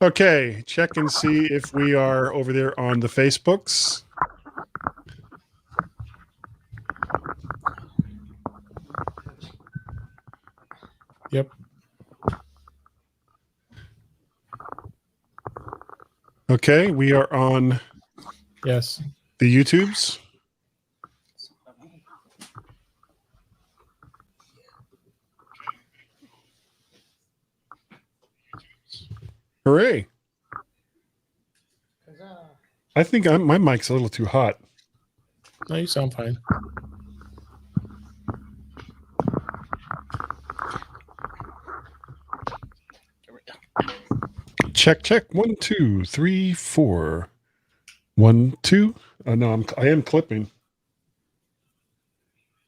Okay, check and see if we are over there on the Facebooks. Yep. Okay, we are on Yes. the YouTubes. Hooray. I think my mic's a little too hot. No, you sound fine. Check, check. 1, 2, 3, 4. 1, 2. Oh, no, I am clipping.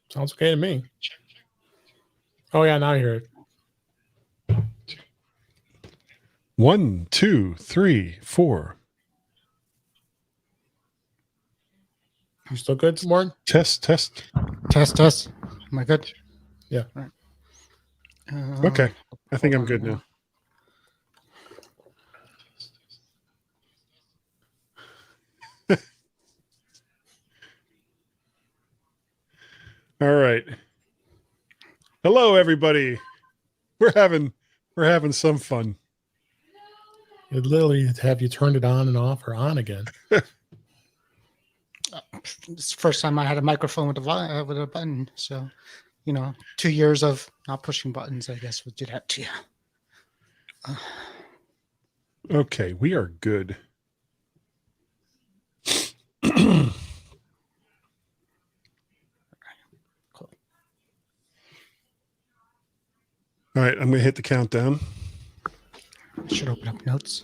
Sounds okay to me. Oh, yeah, now I hear it. 1, 2, 3, 4. You still good, Morgan? Test, test. Test. Am I good? Yeah. Right. Okay. I think I'm good now. All right. Hello, everybody. We're having some fun. It literally have you turned it on and off or on again. It's the first time I had a microphone with a button. So, 2 years of not pushing buttons, I guess, would do that to you. Okay, we are good. Cool. All right, I'm going to hit the countdown. Should open up notes.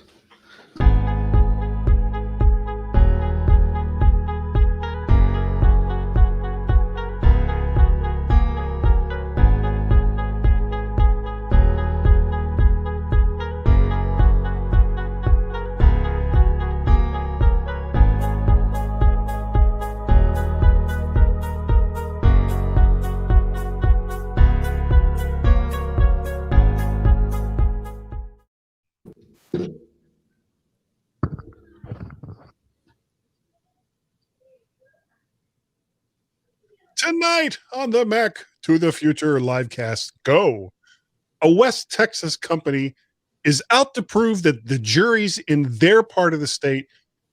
Tonight on the Mac to the Future livecast, go. A West Texas company is out to prove that the juries in their part of the state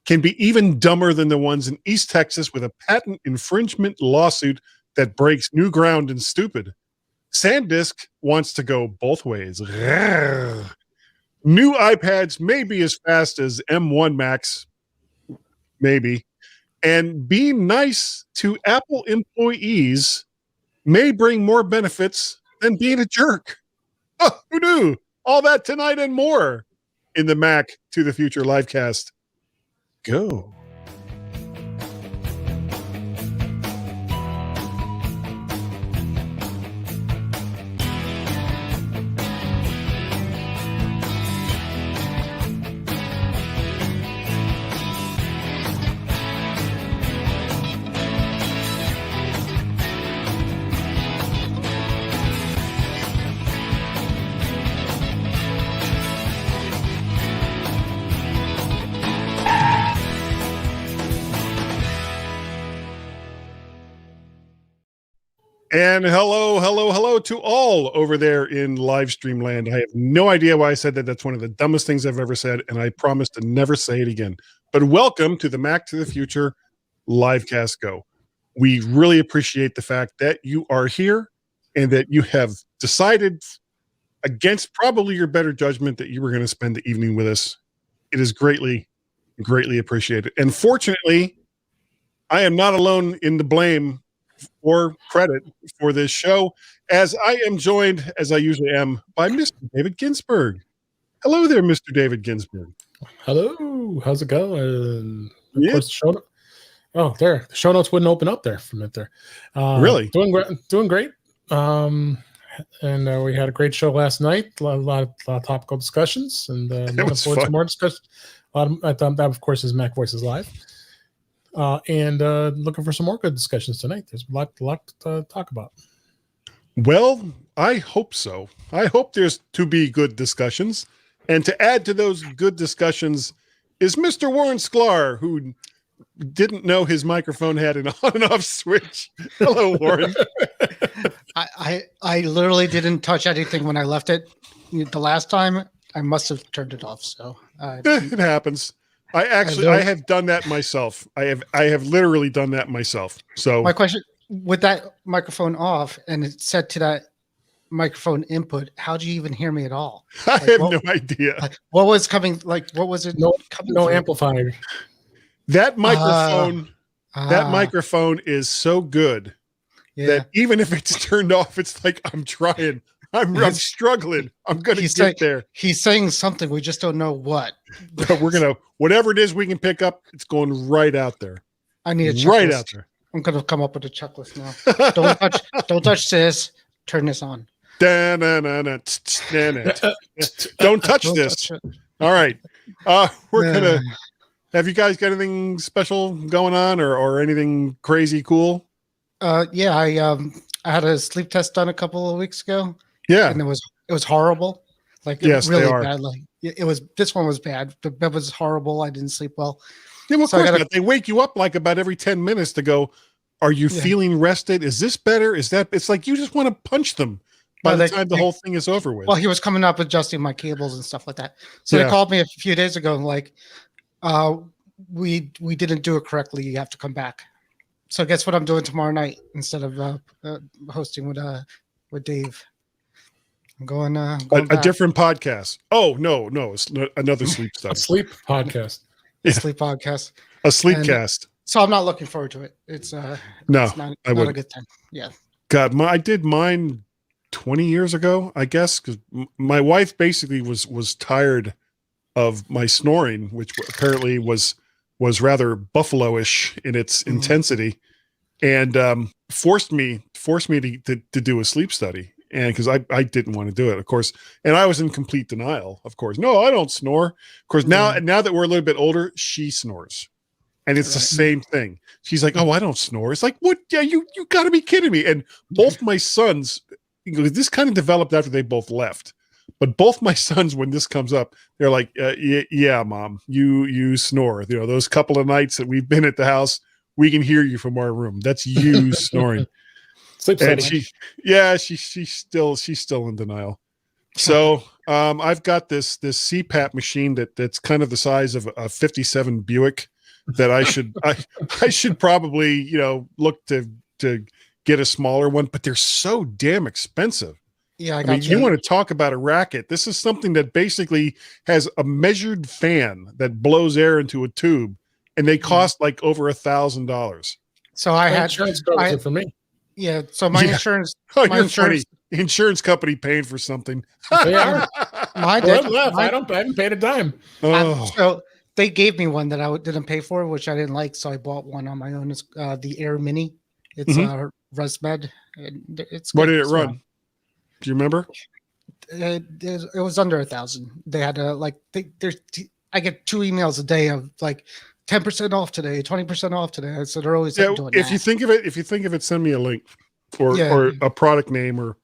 can be even dumber than the ones in East Texas with a patent infringement lawsuit that breaks new ground and stupid. Sandisk wants to go both ways. New iPads may be as fast as M1 Max, maybe. And being nice to Apple employees may bring more benefits than being a jerk. Oh, who knew? All that tonight and more in the Mac to the Future livecast. Go. And hello to all over there in live stream land. I have no idea why I said that. That's one of the dumbest things I've ever said, and I promise to never say it again. But welcome to the Mac to the Future livecast go. We really appreciate the fact that you are here and that you have decided against probably your better judgment that you were going to spend the evening with us. It is greatly, greatly appreciated. And fortunately, I am not alone in the blame or credit for this show, as I am joined, as I usually am, by Mr. David Ginsburg. Hello there, Mr. David Ginsburg. Hello, how's it going? Of course, the show notes wouldn't open up there from it there. Really? Doing great. And we had a great show last night. A lot of topical discussions, and looking forward to more discussion. That, of course, is Mac Voices Live. And looking for some more good discussions tonight. There's a lot to talk about. Well, I hope so. I hope there's to be good discussions. And to add to those good discussions is Mr. Warren Sklar, who didn't know his microphone had an on and off switch. Hello, Warren. I literally didn't touch anything when I left it. The last time I must have turned it off. So it happens. I have done that myself. I have literally done that myself. So my question, with that microphone off and it set to that microphone input, how do you even hear me at all? I have no idea. What was coming? Like, what was it? No amplifier. That microphone is so good that even if it's turned off, it's like I'm trying. I'm struggling. I'm gonna get there. He's saying something. We just don't know what. But we're gonna, whatever it is we can pick up, it's going right out there. I need a checklist. Right out there. I'm gonna come up with a checklist now. Don't touch this. Turn this on. Don't touch this. All right. We're gonna. Have you guys got anything special going on, or anything crazy cool? Yeah, I had a sleep test done a couple of weeks ago. Yeah, and it was horrible. Like, yes, really they are. bad. Like, it was. This one was bad. The bed was horrible. I didn't sleep well. Yeah, well, of course not. They wake you up like about every 10 minutes to go, are you feeling rested? Is this better? Is that? It's like you just want to punch them by the time the whole thing is over with. Well, he was coming up adjusting my cables and stuff like that. So they called me a few days ago and like, we didn't do it correctly. You have to come back. So guess what I'm doing tomorrow night instead of hosting with Dave. I'm going a different podcast. Oh no, it's another sleep study. A sleep podcast. A sleep podcast. A sleep cast. So I'm not looking forward to it. It's not a good time. Yeah. God, I did mine 20 years ago, I guess, because my wife basically was tired of my snoring, which apparently was rather buffalo-ish in its intensity, and forced me to do a sleep study. And because I didn't want to do it, of course, and I was in complete denial, of course. No, I don't snore. Of course, now that we're a little bit older, she snores. And it's the same thing. She's like, "Oh, I don't snore." It's like, "What? Yeah, you got to be kidding me!" And both my sons, this kind of developed after they both left. But both my sons, when this comes up, they're like, "Yeah, Mom, you snore. You know, those couple of nights that we've been at the house, we can hear you from our room. That's you snoring." And she's still in denial. So I've got this CPAP machine that's kind of the size of a 57 Buick. That I should probably look to get a smaller one, but they're so damn expensive. Yeah, I mean, you want to talk about a racket. This is something that basically has a measured fan that blows air into a tube, and they cost like over $1,000. So I had insurance coverage for me. Yeah, so my insurance. Oh, you're funny. Insurance company paying for something. They are. I haven't paid a dime. So they gave me one that I didn't pay for, which I didn't like, so I bought one on my own. It's the Air Mini. It's ResMed. It's what did it run? Do you remember? It was under 1,000. They had I get 2 emails a day of like 10% off today, 20% off today. So they're always doing if that. you think of it, send me a link or a product name or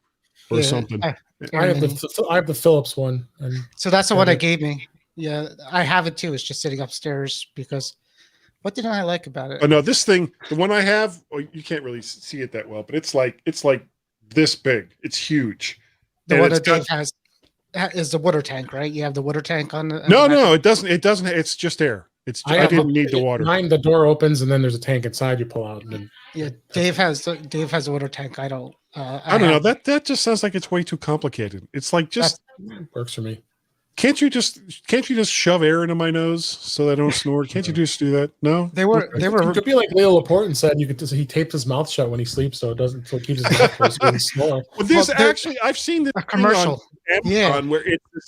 something. I have the Philips one, and so that's the one they gave me. Yeah, I have it too. It's just sitting upstairs because what didn't I like about it? Oh no, this thing, the one I have, you can't really see it that well, but it's like this big. It's huge. The one that Dave has is the water tank, right? You have the water tank on the. No, it doesn't. It doesn't. It's just air. I didn't need the water. Mine, the door opens and then there's a tank inside. You pull out. And yeah, Dave has a water tank. I don't. I don't know. That just sounds like it's way too complicated. It's like just works for me. Can't you just shove air into my nose so that I don't snore? Can't you just do that? No, they were. It could be like Leo Laporte and said he tapes his mouth shut when he sleeps so it keeps his mouth closed when he snores. Well, actually, I've seen this commercial on Amazon where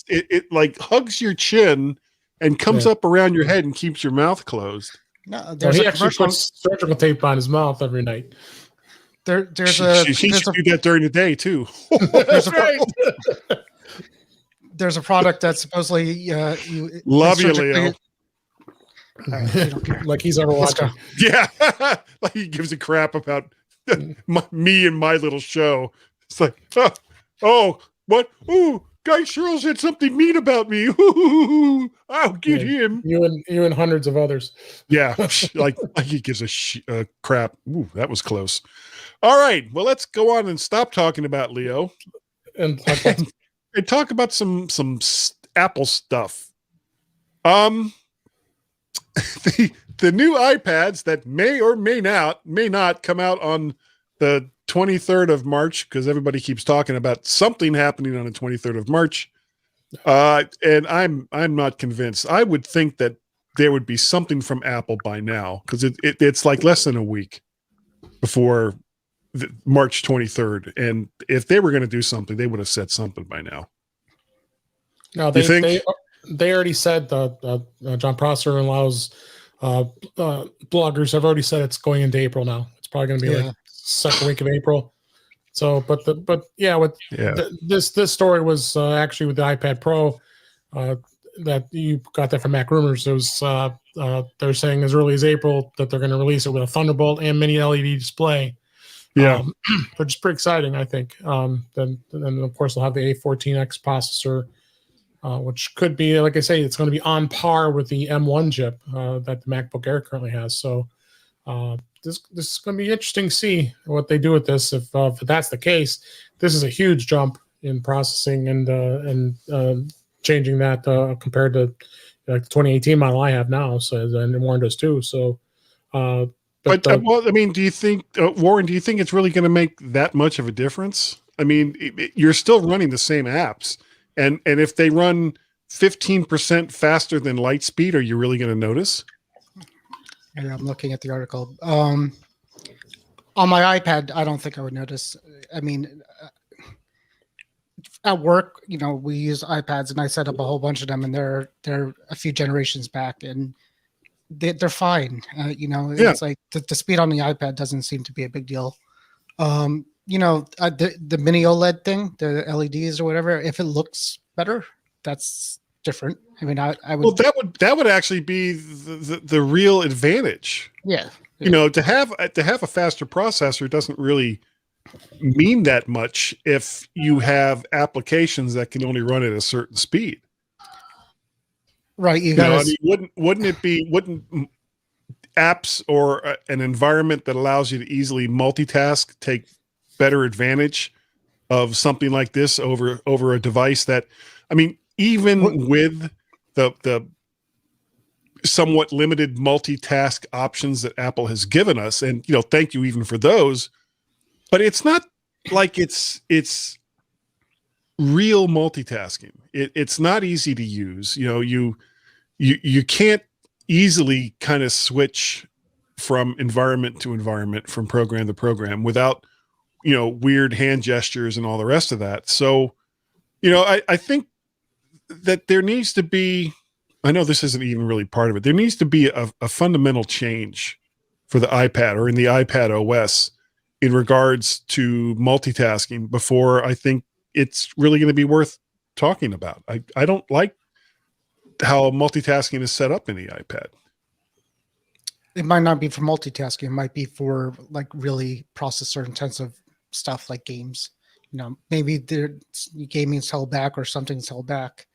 it like hugs your chin and comes up around your head and keeps your mouth closed. No, he actually puts surgical tape on his mouth every night. She should do that during the day too. There's a product that supposedly you love you, Leo. Like he's ever watching. Yeah, like he gives a crap about me and my little show. It's like, oh, what? Ooh, Guy Searle said something mean about me. I'll get him. You and hundreds of others. Yeah, like he gives a crap. Ooh, that was close. All right, well, let's go on and stop talking about Leo and talk about some Apple stuff. The new iPads that may or may not come out on the 23rd of March, because everybody keeps talking about something happening on the 23rd of March. And I'm not convinced. I would think that there would be something from Apple by now, because it's like less than a week before March 23rd. And if they were going to do something, they would have said something by now. No, they already said John Prosser and Lau's bloggers have already said it's going into April now. It's probably going to be like second week of April. So, this story was actually with the iPad Pro that you got that from Mac Rumors. It was they're saying as early as April that they're going to release it with a Thunderbolt and mini LED display. Yeah, which is pretty exciting, I think. Then of course they'll have the A14X processor, which could be, like I say, it's going to be on par with the M1 chip that the MacBook Air currently has. So this is going to be interesting to see what they do with this. If that's the case, this is a huge jump in processing and changing that compared to like the 2018 model I have now. So and Warren does too. So. But well, I mean, do you think, Warren, do you think it's really going to make that much of a difference? I mean, you're still running the same apps. And if they run 15% faster than Lightspeed, are you really going to notice? Yeah, I'm looking at the article. On my iPad, I don't think I would notice. I mean, at work, we use iPads, and I set up a whole bunch of them, and they're a few generations back, and they're fine. It's like the speed on the iPad doesn't seem to be a big deal. The mini OLED thing, the LEDs or whatever, if it looks better, that's different. I mean, I would. Well, that would actually be the real advantage. Yeah. To have a faster processor doesn't really mean that much if you have applications that can only run at a certain speed. Right. Wouldn't apps or an environment that allows you to easily multitask take better advantage of something like this over a device that, I mean, even with the somewhat limited multitask options that Apple has given us, and thank you even for those, but it's not like it's real multitasking. It's not easy to use. You can't easily kind of switch from environment to environment, from program to program without, weird hand gestures and all the rest of that. So, I think that there needs to be, I know this isn't even really part of it, there needs to be a fundamental change for the iPad or in the iPad OS in regards to multitasking before I think it's really going to be worth talking about. I don't like how multitasking is set up in the iPad. It might not be for multitasking. It might be for like really processor intensive stuff like games. Maybe gaming's held back or something's held back.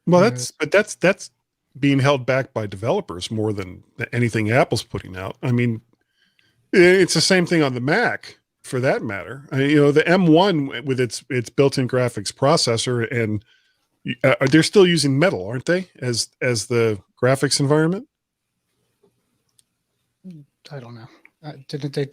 Well, that's being held back by developers more than anything Apple's putting out. I mean, it's the same thing on the Mac for that matter. The M1 with its built-in graphics processor, and they're still using Metal, aren't they, as the graphics environment? I don't know.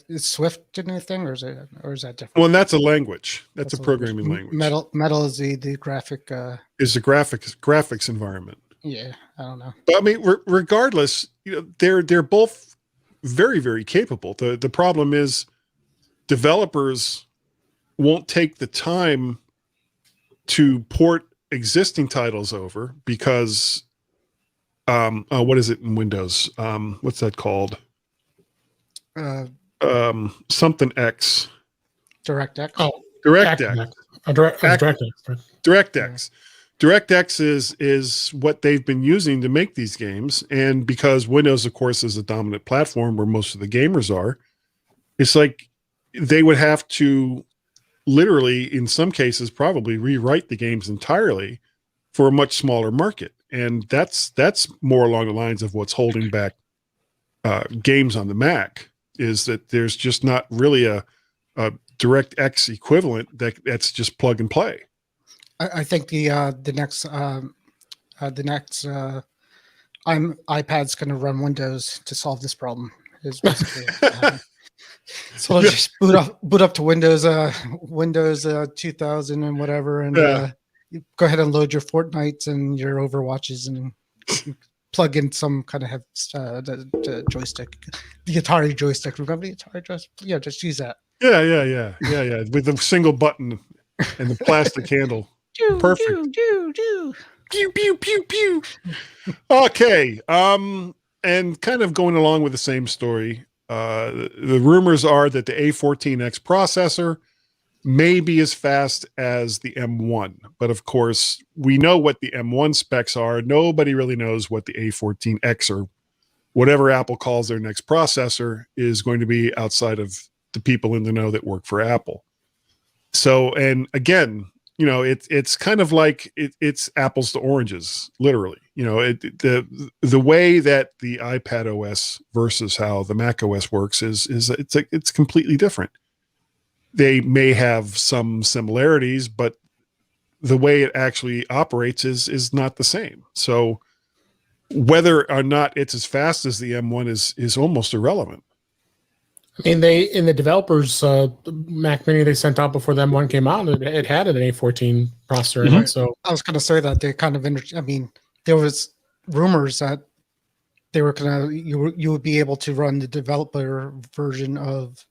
Is Swift did anything, or is that different? Well, and that's a language. That's a programming language. Metal is the graphic. Is the graphics environment? Yeah, I don't know. But I mean, regardless, they're both very, very capable. The problem is developers won't take the time to port existing titles over because what is it in Windows? What's that called? Something X. DirectX. Oh, DirectX. DirectX. DirectX is what they've been using to make these games, and because Windows, of course, is the dominant platform where most of the gamers are, it's like they would have to literally, in some cases, probably rewrite the games entirely for a much smaller market. And that's more along the lines of what's holding back games on the Mac, is that there's just not really a DirectX equivalent that's just plug and play. I think the next iPad's going to run Windows to solve this problem. Is basically so let's just boot up to Windows 2000 and whatever, and you go ahead and load your Fortnites and your Overwatches and plug in some kind of the joystick, the Atari joystick. Remember the Atari joystick? Yeah, just use that. Yeah. With the single button and the plastic handle. Perfect. Pew pew pew pew. Okay. And kind of going along with the same story, the rumors are that the A14X processor may be as fast as the M1, but of course we know what the M1 specs are. Nobody really knows what the A14X or whatever Apple calls their next processor is going to be outside of the people in the know that work for Apple. So, and again, you know, it's kind of like it's apples to oranges, literally. You know, the way that the iPad OS versus how the Mac OS works is it's completely different. They may have some similarities, but the way it actually operates is not the same. So whether or not it's as fast as the M1 is almost irrelevant. I mean, in the developers Mac Mini they sent out before the M1 came out, it had an A14 processor in it. So I was going to say that they kind of I mean, there was rumors that they were going to you would be able to run the developer version of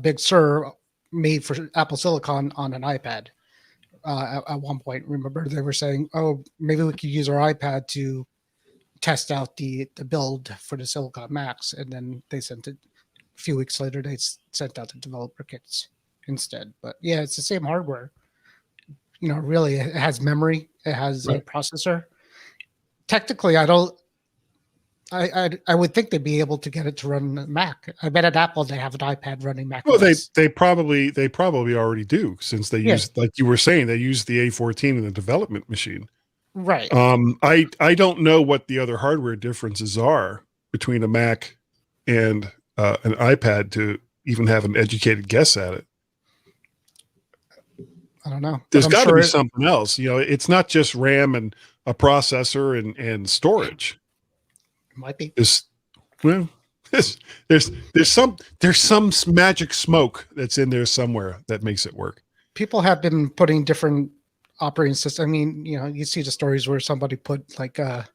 Big Sur made for Apple Silicon on an iPad. At one point, remember they were saying, "Oh, maybe we could use our iPad to test out the build for the Silicon Macs," and then they sent it a few weeks later. They sent out the developer kits instead. But yeah, it's the same hardware. You know, really, it has memory. It has a processor. Technically, I would think they'd be able to get it to run Mac. I bet at Apple they have an iPad running Mac. Well, they probably already do, since they use, like you were saying, they use the A14 in the development machine. Right. I don't know what the other hardware differences are between a Mac and an iPad to even have an educated guess at it. I don't know. There's got to be something else. You know, it's not just RAM and a processor and storage. Might be. There's some magic smoke that's in there somewhere that makes it work. People have been putting different operating system. I mean, you know, you see the stories where somebody put like a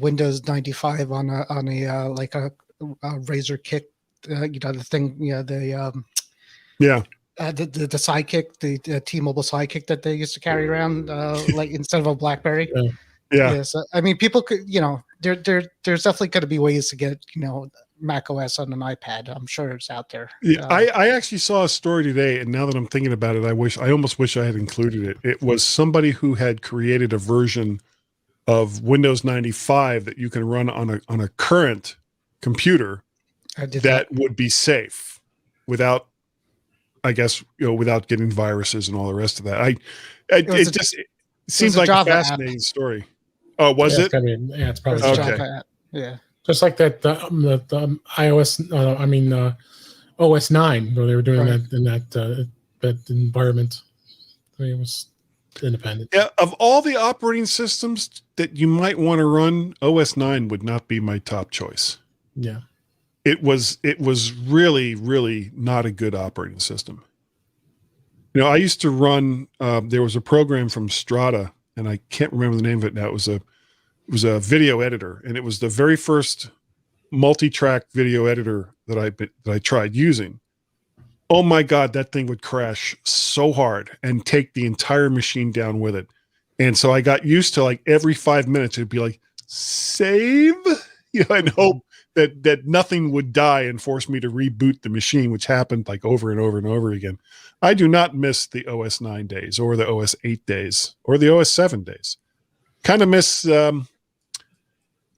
Windows 95 on a like a Razor Kick, you know, the thing, you know, the Sidekick, the T-Mobile Sidekick that they used to carry around, like instead of a BlackBerry. Yeah. So, I mean, people could, you know, there's definitely going to be ways to get, you know, Mac OS on an iPad. I'm sure it's out there. Yeah, I actually saw a story today, and now that I'm thinking about it, I almost wish I had included it. It was somebody who had created a version of Windows 95 that you can run on a current computer that would be safe without, I guess, you know, without getting viruses and all the rest of that. It seems like a fascinating story. Oh, was it? It's probably okay. Yeah. Just like that, the iOS, OS 9, where they were doing that in that environment. I mean, it was independent. Yeah, of all the operating systems that you might want to run, OS 9 would not be my top choice. Yeah. It was really, really not a good operating system. You know, I used to run, there was a program from Strata, and I can't remember the name of it now. It was a video editor, and it was the very first multi-track video editor that I tried using. Oh my God, that thing would crash so hard and take the entire machine down with it. And so I got used to, like, every 5 minutes, it'd be like, save, you know, and hope that nothing would die and force me to reboot the machine, which happened like over and over and over again. I do not miss the OS 9 days or the OS 8 days or the OS 7 days. Kind of miss, the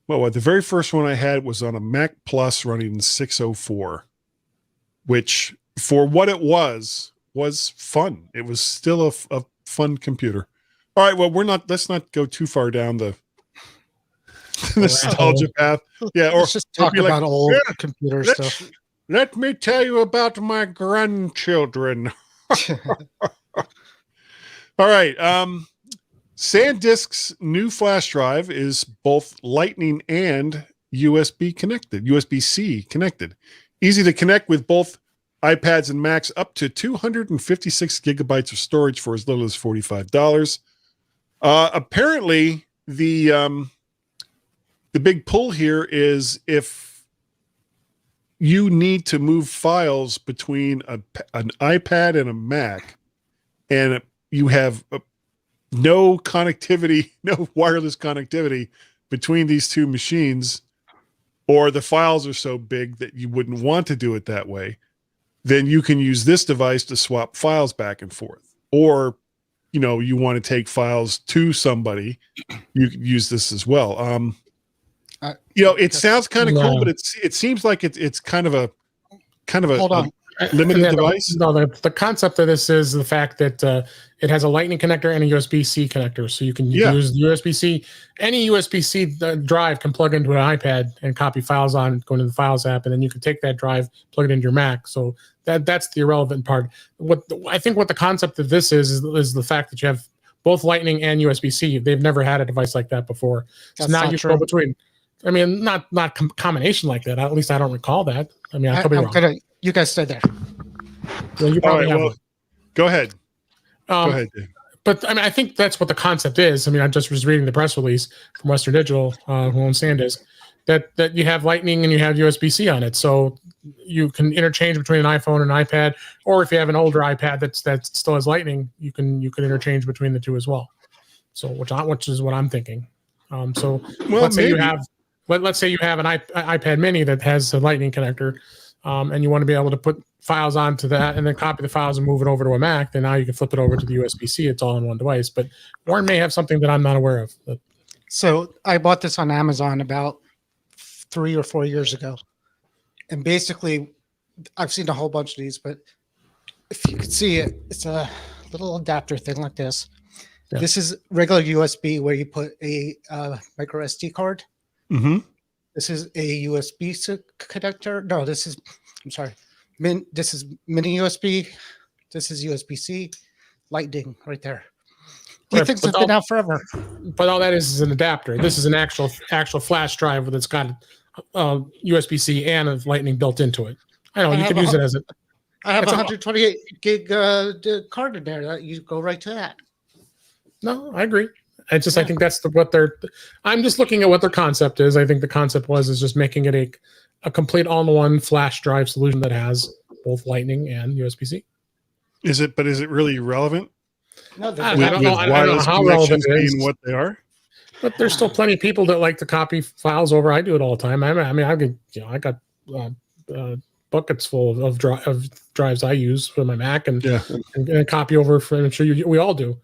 very first one I had was on a Mac Plus running in 604. which for what it was fun. It was still a fun computer. All right, well, let's not go too far down the nostalgia path. Yeah, or let's just talk about old computer stuff. Let me tell you about my grandchildren. All right. Sandisk's new flash drive is both Lightning and USB-C connected. Easy to connect with both iPads and Macs, up to 256 gigabytes of storage for as little as $45. Apparently, the big pull here is if you need to move files between an iPad and a Mac, and you have no connectivity, no wireless connectivity between these two machines, or the files are so big that you wouldn't want to do it that way, then you can use this device to swap files back and forth. Or, you want to take files to somebody, you can use this as well. It sounds kind of cool, but it seems like it's kind of a Hold on. limited device. No, the concept of this is the fact that it has a Lightning connector and a USB-C connector, so you can use the USB-C. Any USB-C drive can plug into an iPad and copy files on, go into the Files app, and then you can take that drive, plug it into your Mac. So that's the irrelevant part. I think what the concept of this is the fact that you have both Lightning and USB-C. They've never had a device like that before. That's so now you true. go between. I mean, not combination like that. At least I don't recall that. I mean, I could be wrong. You guys stay there. Well, you probably have one. Go ahead. Go ahead, Dave. But I mean, I think that's what the concept is. I mean, I just was reading the press release from Western Digital, who owns SanDisk, that you have Lightning and you have USB-C on it, so you can interchange between an iPhone and an iPad, or if you have an older iPad that still has Lightning, you can interchange between the two as well. So, which is what I'm thinking. Let's say you have an iPad Mini that has a Lightning connector, and you want to be able to put files onto that and then copy the files and move it over to a Mac, then now you can flip it over to the USB-C. It's all in one device. But Warren may have something that I'm not aware of. So I bought this on Amazon about 3 or 4 years ago. And basically, I've seen a whole bunch of these, but if you could see it, it's a little adapter thing like this. Yeah. This is regular USB where you put a micro SD card. Mm-hmm. This is a USB connector. No, this is mini USB. This is USB-C, Lightning right there. These things have been out forever. But all that is an adapter. This is an actual flash drive that's got USB-C and a Lightning built into it. I know you could use it as a. I have a 128 gig card in there that you go right to that. No, I agree. I think that's I'm just looking at what their concept is. I think the concept is just making it a complete all-in-one flash drive solution that has both Lightning and USB-C. Is it really relevant? No, I don't know how relevant it is. What they are. But there's still plenty of people that like to copy files over. I do it all the time. I got buckets full of drives I use for my Mac and copy over. I'm sure we all do.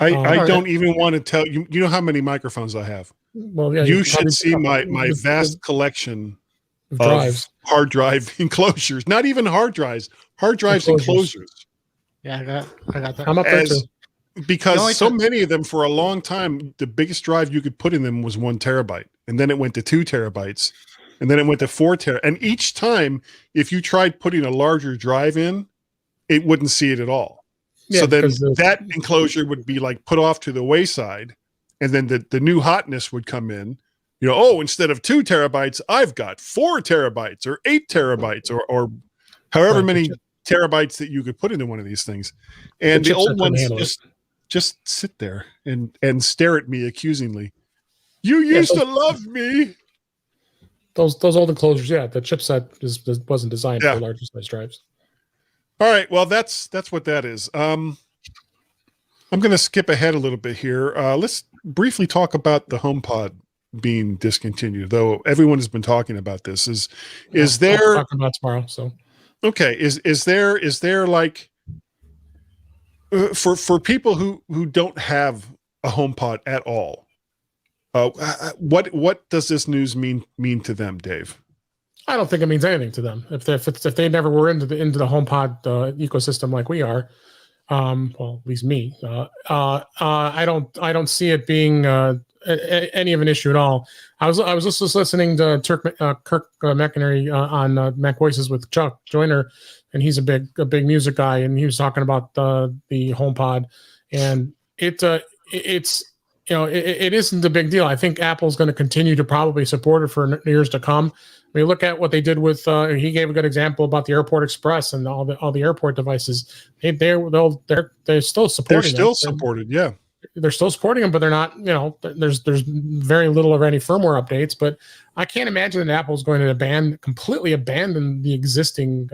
I don't even want to tell you. You know how many microphones I have. Well, yeah, you should see my vast collection of drives, hard drive enclosures. Not even hard drives enclosures. Yeah, I got that. I'm up there too. Because so many of them, for a long time, the biggest drive you could put in them was 1 terabyte, and then it went to 2 terabytes, and then it went to 4 terabytes. And each time, if you tried putting a larger drive in, it wouldn't see it at all. Yeah, so then that enclosure would be like put off to the wayside, and then the new hotness would come in. Instead of 2 terabytes, I've got 4 terabytes or 8 terabytes or however many terabytes that you could put into one of these things. And the old ones just sit there and stare at me accusingly. You used to love me. Those old enclosures, the chipset wasn't designed for larger size drives. All right, well, that's what that is. I'm going to skip ahead a little bit here. Let's briefly talk about the HomePod being discontinued, though everyone has been talking about this. Is there talking about tomorrow? So okay, is there like for people who don't have a HomePod at all? What does this news mean to them, Dave? I don't think it means anything to them if they never were into the HomePod ecosystem like we are. Well, at least me. I don't see it being any of an issue at all. I was just listening to Kirk McInerney on Mac Voices with Chuck Joyner, and he's a big music guy, and he was talking about the HomePod, and it's it isn't a big deal. I think Apple's going to continue to probably support it for years to come. I mean, look at what they did with. He gave a good example about the Airport Express and all the airport devices. They're still supporting. They're still supported. Yeah, they're still supporting them, but they're not. There's very little of any firmware updates. But I can't imagine that Apple's going to completely abandon the existing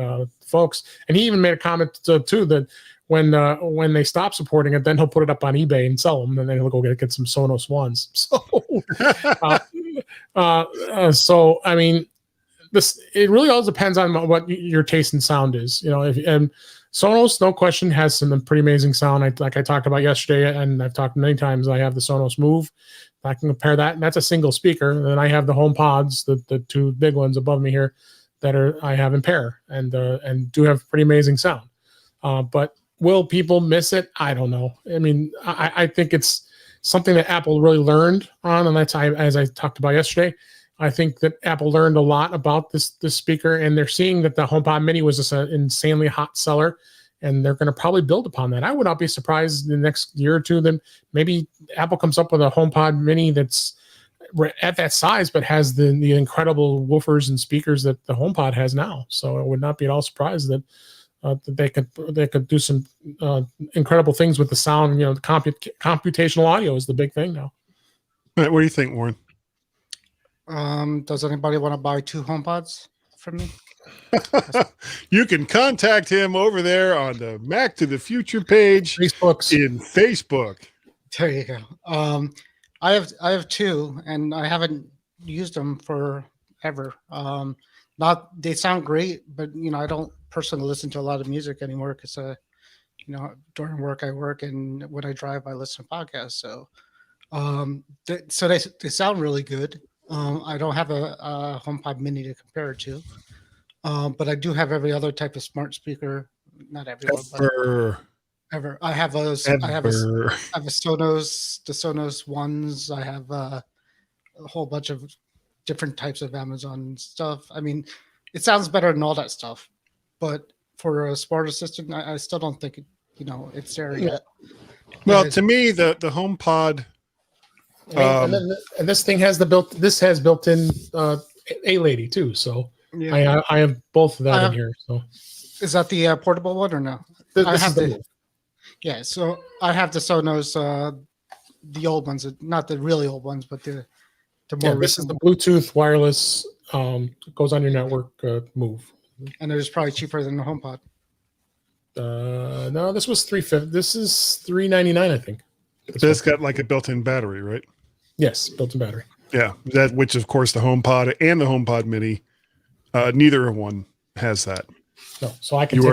folks. And he even made a comment too that when they stop supporting it, then he'll put it up on eBay and sell them, and then he'll go get some Sonos ones. So I mean. It really all depends on what your taste in sound is. And Sonos, no question, has some pretty amazing sound. Like I talked about yesterday, and I've talked many times. I have the Sonos Move. I can compare that, and that's a single speaker. And then I have the HomePods, the two big ones above me here, that I have in pair, and do have pretty amazing sound. But will people miss it? I don't know. I mean, I think it's something that Apple really learned on, and that's as I talked about yesterday. I think that Apple learned a lot about this speaker, and they're seeing that the HomePod Mini was just an insanely hot seller, and they're going to probably build upon that. I would not be surprised in the next year or two that maybe Apple comes up with a HomePod Mini that's at that size, but has the incredible woofers and speakers that the HomePod has now. So I would not be at all surprised that they could do some incredible things with the sound. The computational audio is the big thing now. All right, what do you think, Warren? Does anybody want to buy 2 HomePods from me? You can contact him over there on the Mac to the Future page in Facebook. There you go. I have 2, and I haven't used them forever. They sound great, but I don't personally listen to a lot of music anymore because during work I work, and when I drive I listen to podcasts. So they sound really good. I don't have a HomePod Mini to compare it to, but I do have every other type of smart speaker. Not everyone, but ever. I have those. I have a Sonos, the Sonos ones. I have a whole bunch of different types of Amazon stuff. I mean, it sounds better than all that stuff, but for a smart assistant, I still don't think it's there yet. Well, to me, the HomePod. And this thing has built-in A-Lady too, so yeah. I have both of that in here. So is that the portable one or no? I have yeah. So I have the Sonos, the old ones, not the really old ones, but the more. This is the Bluetooth wireless. Goes on your network. Move. And it was probably cheaper than the HomePod. No, this was $350. This is $399, I think. It's got like a built-in battery, right? Yes, built-in battery. Yeah, which of course the HomePod and the HomePod Mini, neither one has that. No, so I can. You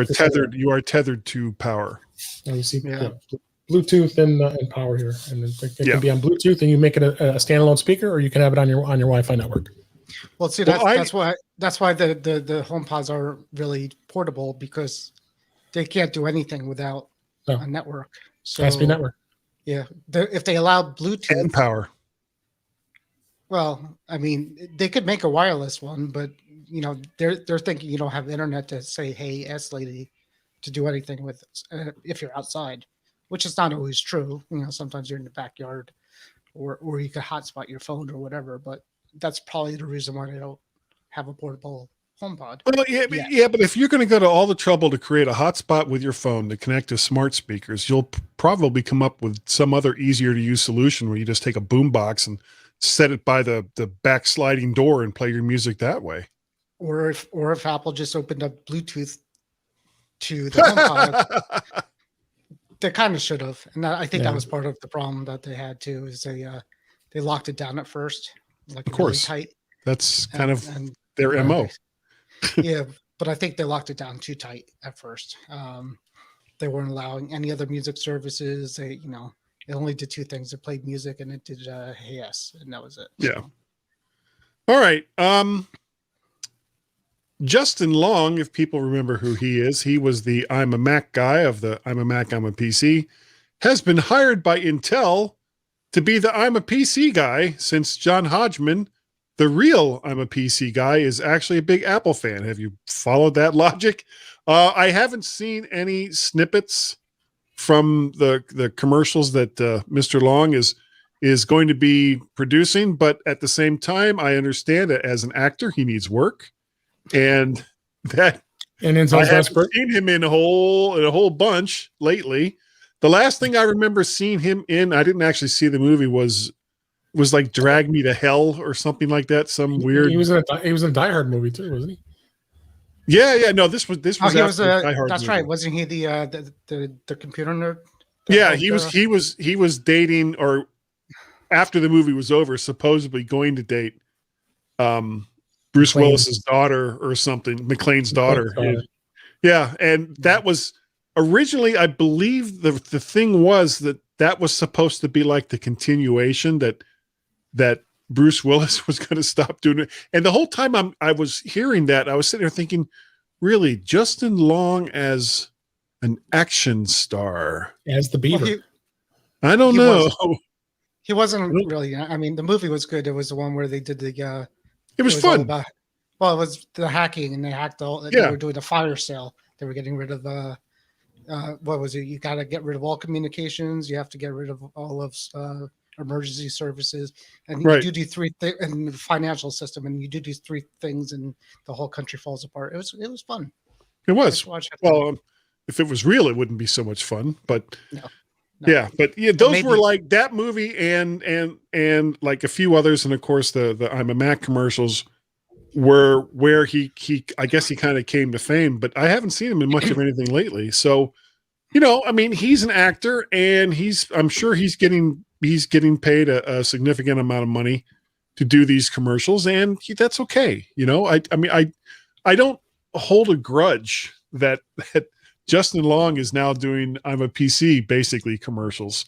are tethered to power. And you see, Bluetooth and power here, and it can be on Bluetooth, and you make it a standalone speaker, or you can have it on your Wi-Fi network. Well, see, that's why the HomePods are really portable, because they can't do anything without a network. So it has to be network. Yeah, if they allow Bluetooth and power. Well, I mean, they could make a wireless one, but they're thinking you don't have internet to say, "Hey, S-Lady," to do anything with if you're outside, which is not always true. Sometimes you're in the backyard, or you could hotspot your phone or whatever. But that's probably the reason why they don't have a portable HomePod. Well, but if you're going to go to all the trouble to create a hotspot with your phone to connect to smart speakers, you'll probably come up with some other easier to use solution where you just take a boombox and set it by the back sliding door and play your music that way. Or if Apple just opened up Bluetooth to the HomePod, they kind of should have, and I think that was part of the problem that they had too. Is they locked it down at first, like of course, really tight. That's kind of their MO. Yeah, but I think they locked it down too tight at first. They weren't allowing any other music services. It only did 2 things. It played music and it did Hey Yes, and that was it. Yeah. All right. Justin Long, if people remember who he is, he was the I'm a Mac guy of the I'm a Mac, I'm a PC, has been hired by Intel to be the I'm a PC guy since John Hodgman, the real I'm a PC guy, is actually a big Apple fan. Have you followed that logic? I haven't seen any snippets from the commercials that Mr. Long is going to be producing, but at the same time, I understand that as an actor, he needs work, and that Intel's I haven't desperate. seen him in a whole bunch lately. The last thing I remember seeing him in, I didn't actually see the movie, was like Drag Me to Hell or something like that. Some weird. He was in a Die Hard movie too, wasn't he? Yeah. No, this was He was Die Hard that's movie. right. Wasn't he the computer nerd? Yeah, he was dating, or after the movie was over, supposedly going to date Bruce Willis's daughter or something, McClane's daughter. Yeah, and that was originally, I believe the thing was that was supposed to be like the continuation that Bruce Willis was going to stop doing it. And the whole time I was hearing that, I was sitting there thinking, really, Justin Long as an action star, as the Beaver? I don't know. He wasn't really. I mean, the movie was good. It was the one where they did the. It was fun. It was the hacking, and they hacked all. They were doing a fire sale. They were getting rid of what was it? You got to get rid of all communications. You have to get rid of all of emergency services, and you do these 3 things in the financial system, and you do these 3 things, and the whole country falls apart. It was fun. It was. Well, if it was real, it wouldn't be so much fun. But yeah, but yeah, those were like that movie and like a few others, and of course the I'm a Mac commercials were where he I guess he kind of came to fame. But I haven't seen him in much of anything lately. So, I mean, he's an actor, and I'm sure he's getting paid a significant amount of money to do these commercials, and that's okay. I mean, I don't hold a grudge that Justin Long is now doing I'm a PC basically commercials.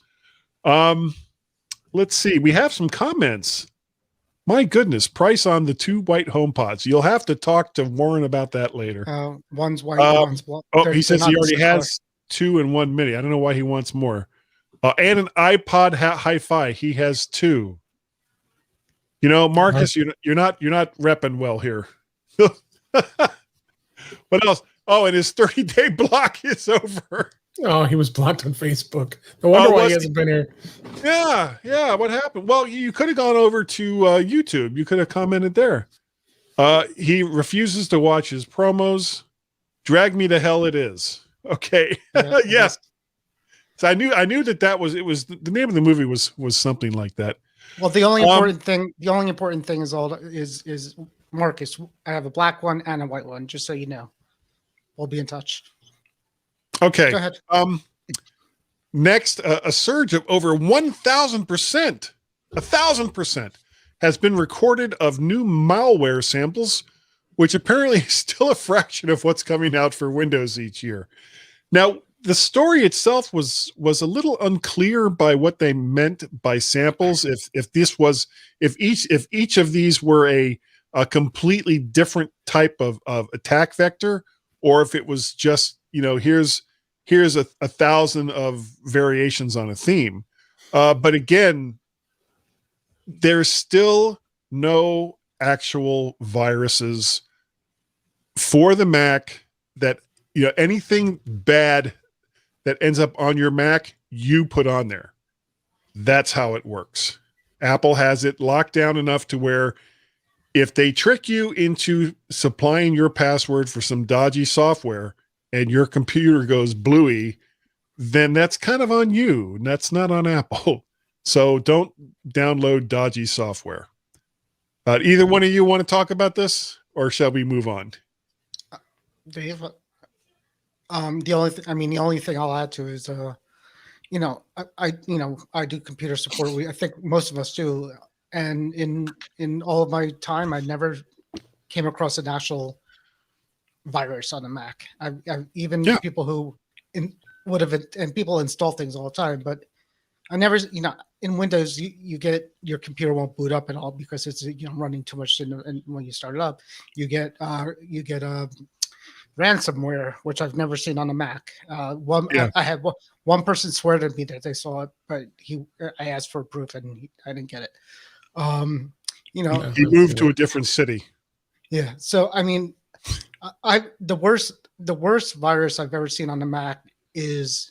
Let's see. We have some comments. My goodness, price on the 2 white HomePods. You'll have to talk to Warren about that later. One's white, one's black. Oh, he says he already has 2 and 1 mini. I don't know why he wants more. And an iPod Hi-Fi. He has 2. Marcus, you're not repping well here. What else? Oh, and his 30-day block is over. Oh, he was blocked on Facebook. No wonder why he hasn't been here. Yeah. What happened? Well, you could have gone over to YouTube. You could have commented there. He refuses to watch his promos. Drag Me to Hell it is. Okay. Yes. So I knew that was the name of the movie was something like that. Well, the only important thing is Marcus. I have a black one and a white one, just so you know. We'll be in touch. Okay. Go ahead. Next, a surge of over 1,000%, 1,000% has been recorded of new malware samples, which apparently is still a fraction of what's coming out for Windows each year. Now, the story itself was a little unclear by what they meant by samples. If each of these were a completely different type of attack vector, or if it was just, here's 1,000 of variations on a theme. But again, there's still no actual viruses for the Mac that, anything bad that ends up on your Mac, you put on there. That's how it works. Apple has it locked down enough to where if they trick you into supplying your password for some dodgy software and your computer goes bluey, then that's kind of on you. And that's not on Apple. So don't download dodgy software. Either one of you want to talk about this, or shall we move on? Dave, the only thing I'll add to is, I do computer support. I think most of us do. And in all of my time, I never came across an actual virus on a Mac. People who would have, and people install things all the time, but I never, in Windows, you get your computer won't boot up at all because it's running too much. And when you start it up, you get ransomware, which I've never seen on a Mac. I had one person swear to me that they saw it, but I asked for proof and I didn't get it. He moved to a different city. Yeah. So I mean, the worst virus I've ever seen on the Mac is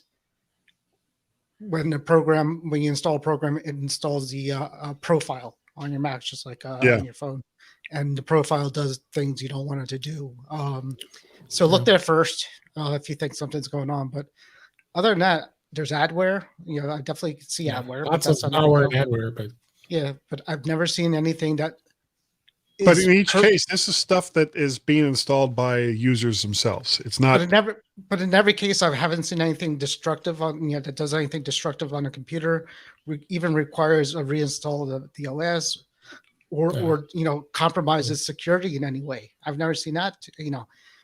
when you install a program, it installs the profile on your Mac, just like on your phone, and the profile does things you don't want it to do. So look there first if you think something's going on. But other than that, there's adware. I definitely see adware. Lots of malware and adware, but I've never seen anything that. But in each case, this is stuff that is being installed by users themselves. It's not. But in every case, I haven't seen anything destructive that does anything destructive on a computer. Even requires a reinstall of the OS, or compromises security in any way. I've never seen that.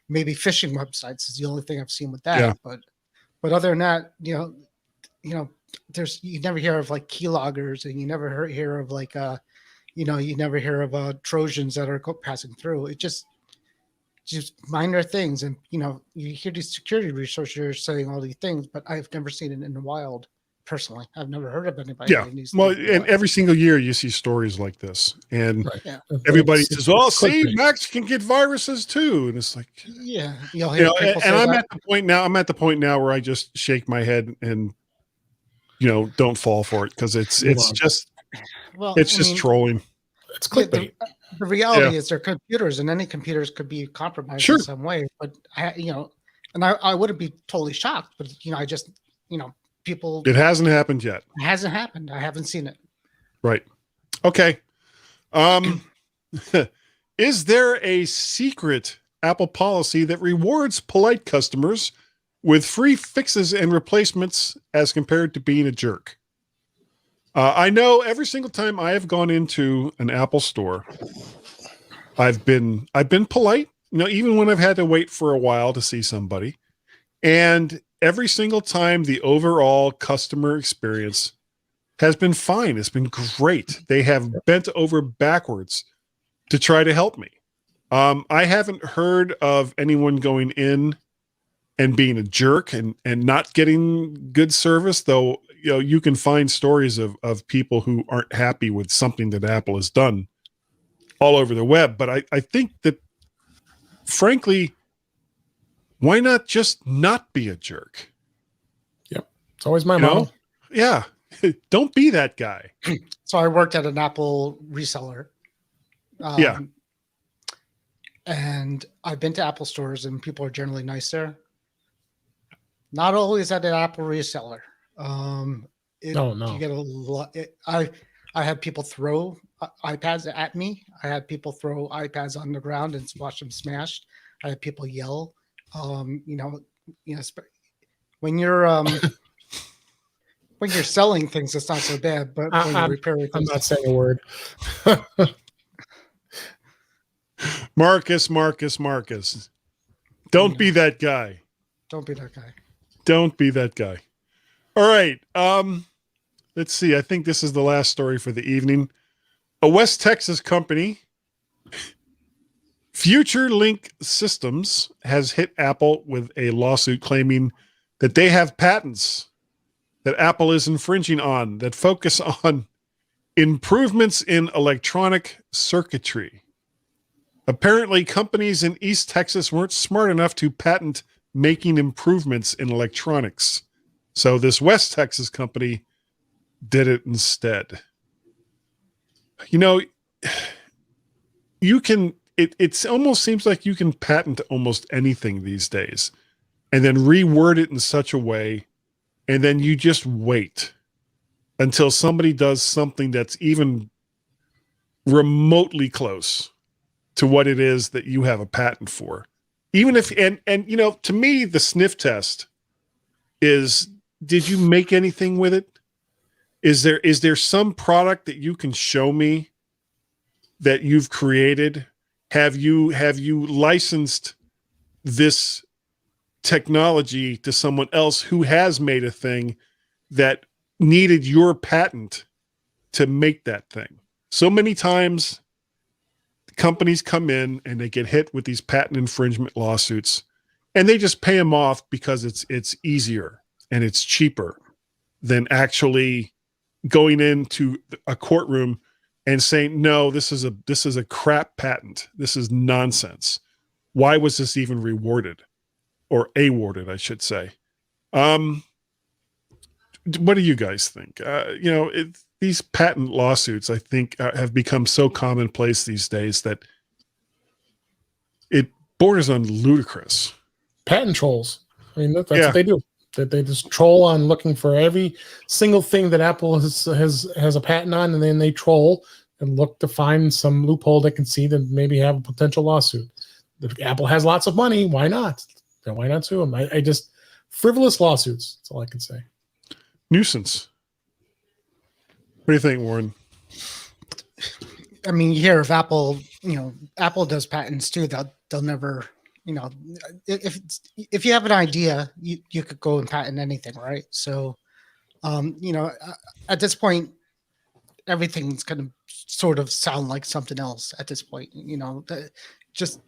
Maybe phishing websites is the only thing I've seen with that. Yeah. But other than that, you never hear of like keyloggers, and you never hear of like you never hear of Trojans that are passing through. It just minor things, and you hear these security researchers saying all these things, but I've never seen it in the wild. Personally, I've never heard of anybody. Yeah, and every single year you see stories like this, and everybody says, "Oh, see, Macs can get viruses too," and it's like, and I'm at the point now where I just shake my head and don't fall for it, because it's just trolling. It's clickbait. The reality is they're computers, and any computers could be compromised in some way. But I wouldn't be totally shocked, but I just people. It hasn't happened yet. It hasn't happened. I haven't seen it. Right. Okay. Is there a secret Apple policy that rewards polite customers with free fixes and replacements as compared to being a jerk? I know every single time I have gone into an Apple store, I've been polite, even when I've had to wait for a while to see somebody. And every single time the overall customer experience has been fine. It's been great. They have bent over backwards to try to help me. I haven't heard of anyone going in and being a jerk and not getting good service, though. You can find stories of people who aren't happy with something that Apple has done all over the web. But I think that, frankly, why not just not be a jerk? Yep. It's always my motto. Yeah. Don't be that guy. So I worked at an Apple reseller. And I've been to Apple stores, and people are generally nice there. Not always at an Apple reseller. No. You get a lot. I had people throw iPads at me. I had people throw iPads on the ground and watch them smashed. I had people yell. When you're when you're selling things, it's not so bad. But when you're repairing things, I'm not saying a word. Marcus. Don't be that guy. Don't be that guy. Don't be that guy. All right. Let's see. I think this is the last story for the evening. A West Texas company, FutureLink Systems, has hit Apple with a lawsuit claiming that they have patents that Apple is infringing on that focus on improvements in electronic circuitry. Apparently, companies in East Texas weren't smart enough to patent making improvements in electronics. So this West Texas company did it instead. You can, it almost seems like you can patent almost anything these days and then reword it in such a way, and then you just wait until somebody does something that's even remotely close to what it is that you have a patent for. Even if, and to me, the sniff test is, did you make anything with it? Is there some product that you can show me that you've created? Have you licensed this technology to someone else who has made a thing that needed your patent to make that thing. So many times companies come in and they get hit with these patent infringement lawsuits, and they just pay them off because it's easier and it's cheaper than actually going into a courtroom and saying, no, this is a crap patent. This is nonsense. Why was this even rewarded or awarded, I should say? What do you guys think? These patent lawsuits, I think, have become so commonplace these days that it borders on ludicrous. Patent trolls. I mean, that's what they do. That they just troll on looking for every single thing that Apple has a patent on, and then they troll and look to find some loophole they can see that maybe have a potential lawsuit. If Apple has lots of money, why not? Then why not sue them? I just frivolous lawsuits. That's all I can say. Nuisance. What do you think, Warren? I mean, you hear if Apple, Apple does patents too. They'll never, if you have an idea, you could go and patent anything, right? So, at this point, everything's going to sort of sound like something else at this point. Just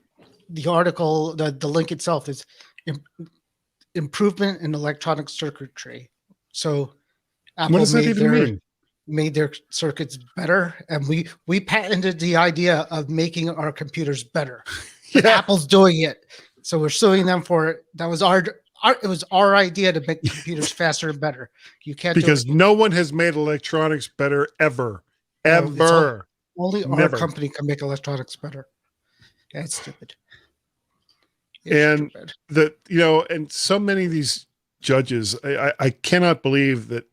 the article, the link itself is improvement in electronic circuitry. So Apple what does that even mean? Made their circuits better, and we patented the idea of making our computers better. Yeah. Apple's doing it, so we're suing them for it. That was it was our idea to make computers faster and better. You can't, because no one has made electronics better ever. Only our company can make electronics better. That's stupid. And so many of these judges, I cannot believe that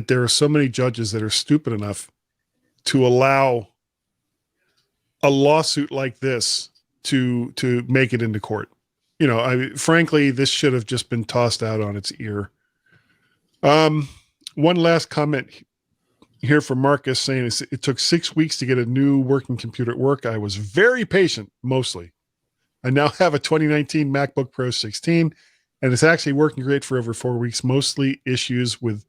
there are so many judges that are stupid enough to allow a lawsuit like this to make it into court. Frankly, this should have just been tossed out on its ear. One last comment here from Marcus saying it took 6 weeks to get a new working computer at work. I was very patient, mostly. I now have a 2019 MacBook Pro 16, and it's actually working great for over 4 weeks, mostly issues with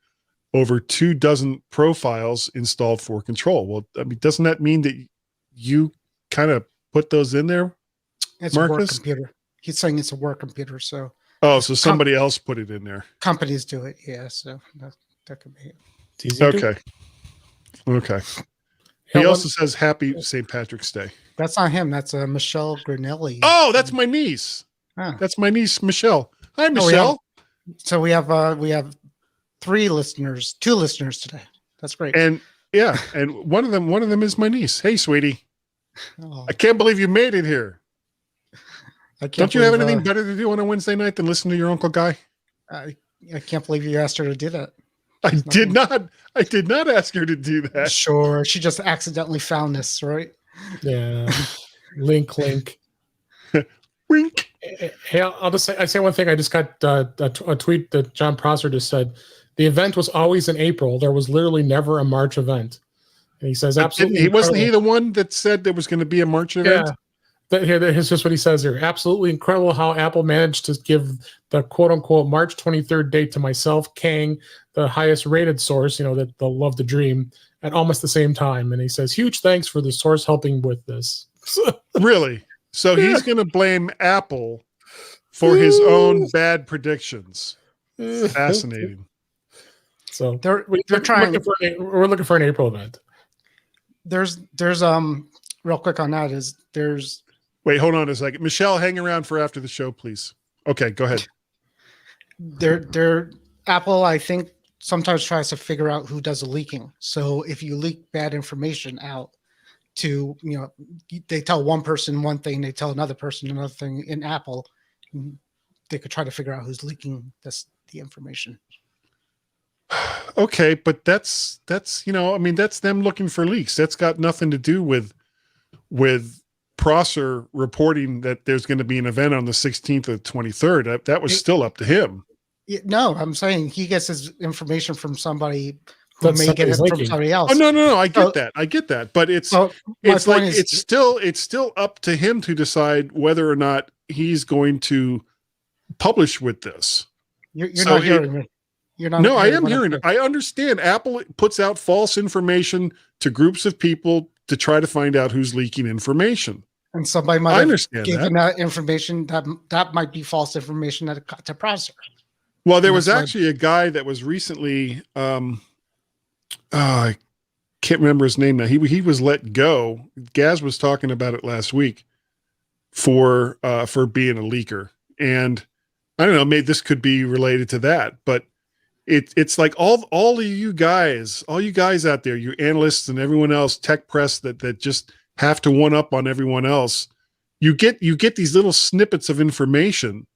over 24 profiles installed for control. Well, I mean, doesn't that mean that you kind of put those in there, it's Marcus? A work computer. He's saying it's a work computer, so. Oh, so somebody else put it in there. Companies do it, yeah. So that could be it. Okay. He also says Happy St. Patrick's Day. That's not him. That's Michelle Grinelli. Oh, that's my niece. That's my niece, Michelle. Hi, Michelle. We have 2 listeners today. That's great. And one of them is my niece. Hey, sweetie. I can't believe you made it here. Don't you have anything better to do on a Wednesday night than listen to your Uncle Guy? I can't believe you asked her to do that. I did not ask her to do that. Sure. She just accidentally found this, right? Yeah. Link. Wink. Hey, I'll just say one thing. I just got a tweet that John Prosser just said. The event was always in April. There was literally never a March event. And he says absolutely. Wasn't he the one that said there was going to be a March event? Yeah. Here's just what he says here. Absolutely incredible how Apple managed to give the quote unquote March 23rd date to myself, Kang, the highest rated source, that they'll love to dream, at almost the same time. And he says, huge thanks for the source helping with this. Really? So he's going to blame Apple for his own bad predictions. Fascinating. So we're trying. We're looking for an April event. There's real quick on that Wait, hold on a second. Michelle, hang around for after the show, please. Okay, go ahead. Apple, I think, sometimes tries to figure out who does the leaking. So if you leak bad information out to, they tell one person one thing, they tell another person another thing in Apple, they could try to figure out who's leaking the information. Okay, but that's that's them looking for leaks. That's got nothing to do with Prosser reporting that there's going to be an event on the 16th or 23rd. That was still up to him. No, I'm saying he gets his information from somebody who may get it from somebody else. Oh no, I get that. But it's still up to him to decide whether or not he's going to publish with this. You're not hearing me. You're not. No, I am hearing it. I understand Apple puts out false information to groups of people to try to find out who's leaking information. And somebody might have given that information that might be false information to processor. Well, there was actually a guy that was recently, I can't remember his name now. He was let go. Gaz was talking about it last week for being a leaker. And I don't know, maybe this could be related to that, but it's like all of you guys, all you guys out there, you analysts and everyone else, tech press that just have to one up on everyone else. You get these little snippets of information,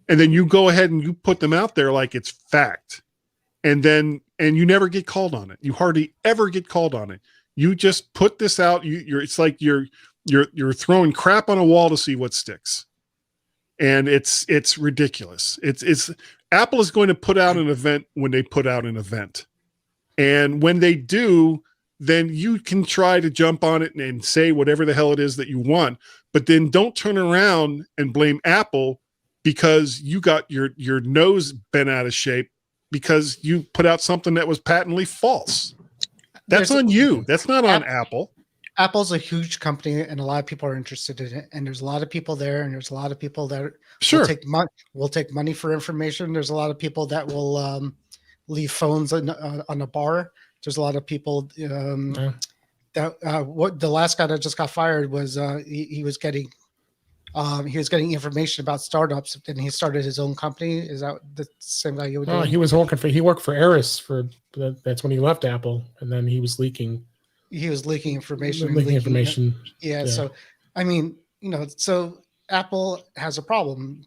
and then you go ahead and you put them out there like it's fact. And you never get called on it. You hardly ever get called on it. You just put this out. It's like you're throwing crap on a wall to see what sticks. And it's ridiculous. It's Apple is going to put out an event when they put out an event. And when they do, then you can try to jump on it and say whatever the hell it is that you want, but then don't turn around and blame Apple because you got your nose bent out of shape because you put out something that was patently false. That's on you. That's not on Apple. Apple's a huge company, and a lot of people are interested in it. And there's a lot of people there, and there's a lot of people that will take money for information. There's a lot of people that will leave phones on a bar. There's a lot of people that what the last guy that just got fired was he was getting information about startups, and he started his own company. Is that the same guy you were doing? He worked for Eris that's when he left Apple, and then he was leaking. He was leaking information. Yeah. So, I mean, so Apple has a problem.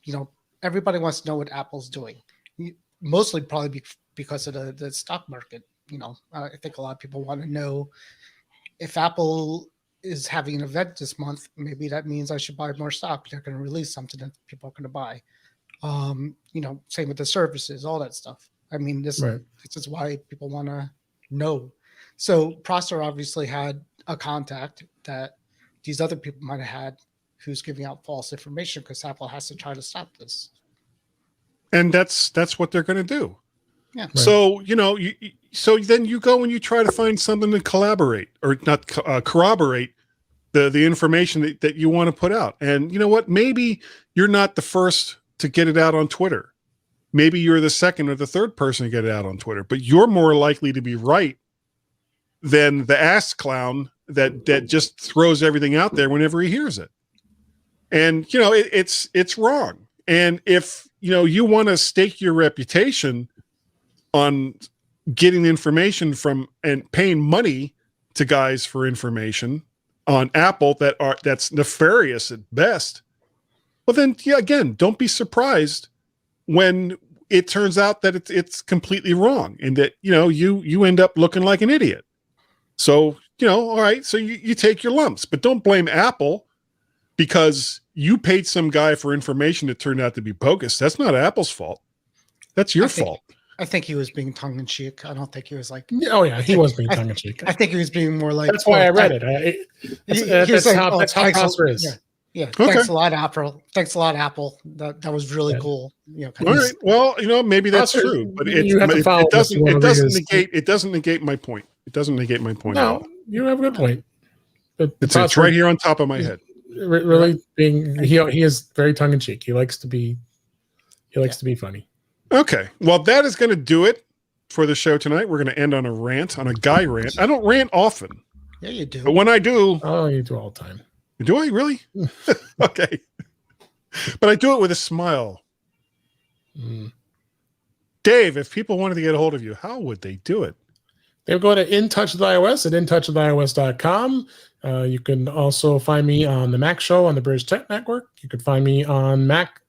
Everybody wants to know what Apple's doing. Mostly probably because of the stock market. I think a lot of people want to know if Apple is having an event this month, maybe that means I should buy more stock. They're going to release something that people are going to buy. Same with the services, all that stuff. I mean, this is why people want to know. So Prosser obviously had a contact that these other people might have had who's giving out false information because Apple has to try to stop this. And that's what they're going to do. Yeah. Right. So, so then you go and you try to find something to collaborate or not corroborate the information that you want to put out. And you know what? Maybe you're not the first to get it out on Twitter. Maybe you're the second or the third person to get it out on Twitter, but you're more likely to be right than the ass clown that just throws everything out there whenever he hears it. And, it's wrong. And if, you want to stake your reputation on getting information from and paying money to guys for information on Apple that's nefarious at best, well then, again, don't be surprised when it turns out that it's completely wrong and that, you end up looking like an idiot. So, all right, so you take your lumps, but don't blame Apple because you paid some guy for information that turned out to be bogus. That's not Apple's fault. That's your fault. I think he was being tongue-in-cheek. I don't think he was like... Oh, yeah, he was being tongue-in-cheek. I think he was being more like... That's why I read it. That's how Prosser is. Yeah. Okay. Thanks a lot, Apple. That was really cool. All right. Well, maybe that's true, but it doesn't negate my point. It doesn't negate my point. No, you have a good point. It's right here on top of my head. Really he is very tongue-in-cheek. He likes to be funny. Okay. Well, that is going to do it for the show tonight. We're going to end on a guy rant. I don't rant often. Yeah, you do. But when I do... Oh, you do all the time. Do I really? Okay. But I do it with a smile. Dave, if people wanted to get a hold of you, how would they do it? They would go to In Touch with iOS at intouchwithios.com. You can also find me on the Mac Show on the British Tech Network. You can find me on Mac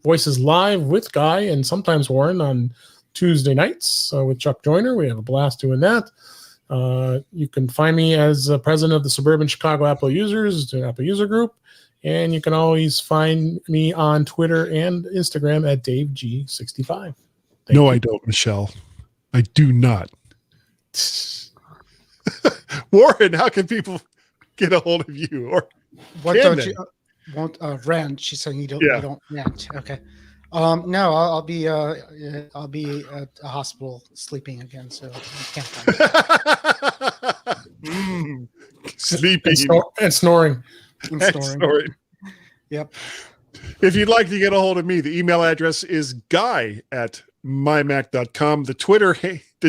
Voices Live with Guy and sometimes Warren on Tuesday nights with Chuck Joyner. We have a blast doing that. You can find me as president of the Suburban Chicago Apple Users, the Apple User Group. And you can always find me on Twitter and Instagram at DaveG65. No, I don't, Michelle. I do not. Warren, how can people get a hold of you? Or what don't you won't rant? She's saying you don't rant. Okay. No, I'll be at a hospital sleeping again, so I can't come. Sleeping and snoring. And snoring. Yep. If you'd like to get a hold of me, the email address is guy@mymac.com. The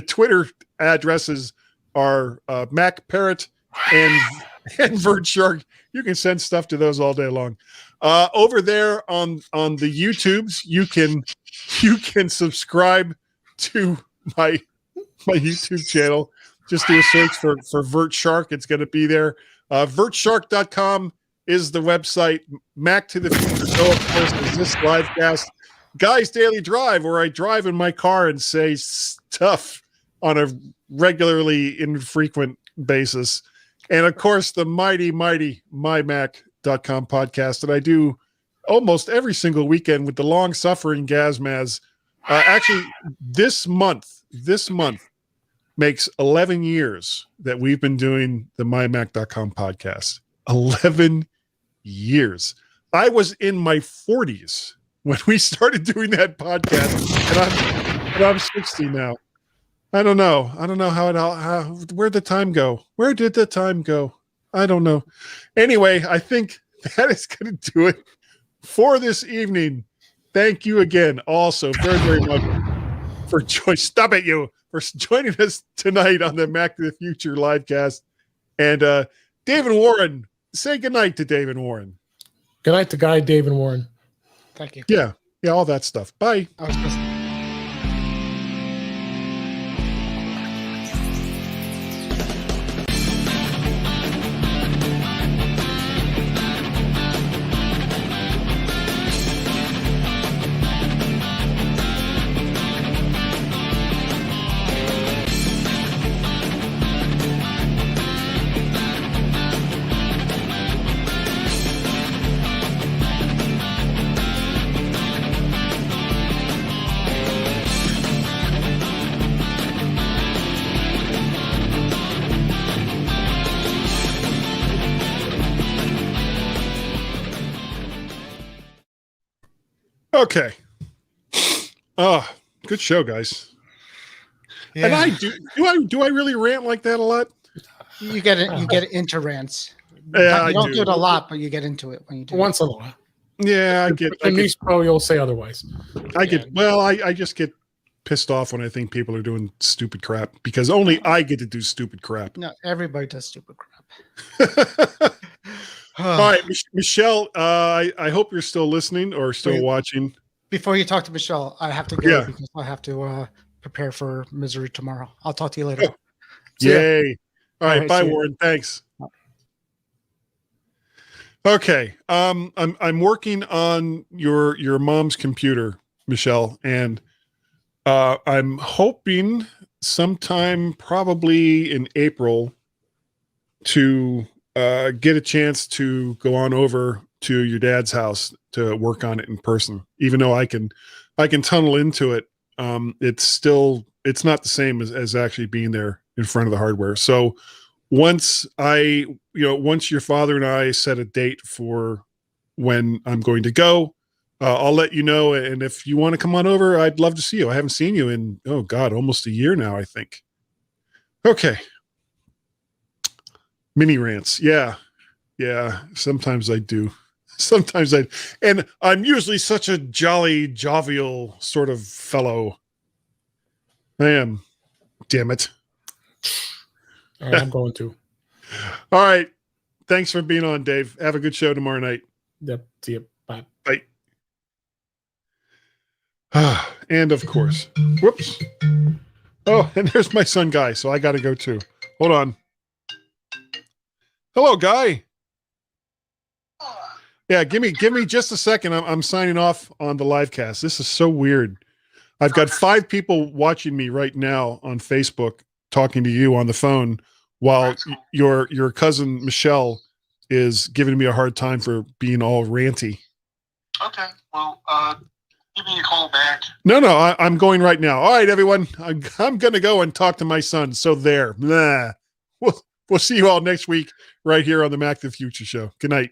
Twitter addresses are MacParrot and VertShark. You can send stuff to those all day long. Over there on the YouTubes, you can subscribe to my YouTube channel. Just do a search for VertShark. It's going to be there. VertShark.com is the website. Mac to the Future Show, of course, is this live cast. Guy's Daily Drive, where I drive in my car and say stuff on a regularly infrequent basis. And of course, the mighty mymac.com podcast that I do almost every single weekend with the long-suffering Gazmaz. Actually, this month makes 11 years that we've been doing the mymac.com podcast. 11 years. I was in my 40s when we started doing that podcast, and I'm 60 now. I don't know where'd the time go? Where did the time go? I don't know. Anyway, I think that is going to do it for this evening. Thank you again also very, very much for joining us tonight on the Mac to the Future livecast. And David Warren, say goodnight to David Warren. Good night to Guy David Warren. Thank you. Yeah, all that stuff. Bye. Okay. Oh, good show, guys. Yeah. And I do I really rant like that a lot? You get it. You get into rants. Yeah, you don't do it a lot, but you get into it when you do. Once in a while. Yeah, I get. And these pro, you'll say otherwise. I just get pissed off when I think people are doing stupid crap because only I get to do stupid crap. No, everybody does stupid crap. All right, Michelle, I hope you're still listening or still watching. Before you talk to Michelle, I have to go because I have to prepare for Misery tomorrow. I'll talk to you later. Yay. All right, bye, Warren. Thanks. Okay. I'm working on your mom's computer, Michelle, and I'm hoping sometime probably in April to get a chance to go on over to your dad's house to work on it in person. Even though I can tunnel into it, it's not the same as actually being there in front of the hardware. So once your father and I set a date for when I'm going to go, I'll let you know. And if you want to come on over, I'd love to see you. I haven't seen you in, oh God, almost a year now, I think. Okay. Mini rants. Yeah. Sometimes I do. And I'm usually such a jolly, jovial sort of fellow. I am. Damn it. All right, I'm going to. All right. Thanks for being on, Dave. Have a good show tomorrow night. Yep. See you. Bye. Bye. And of course, whoops. Oh, and there's my son, Guy. So I got to go too. Hold on. Hello, Guy. Yeah, give me just a second. I'm signing off on the live cast. This is so weird. I've got 5 people watching me right now on Facebook talking to you on the phone while your cousin Michelle is giving me a hard time for being all ranty. Okay. Well, give me a call back. No, I'm going right now. All right, everyone. I'm going to go and talk to my son. So there. We'll see you all next week right here on the Mac to the Future show. Good night.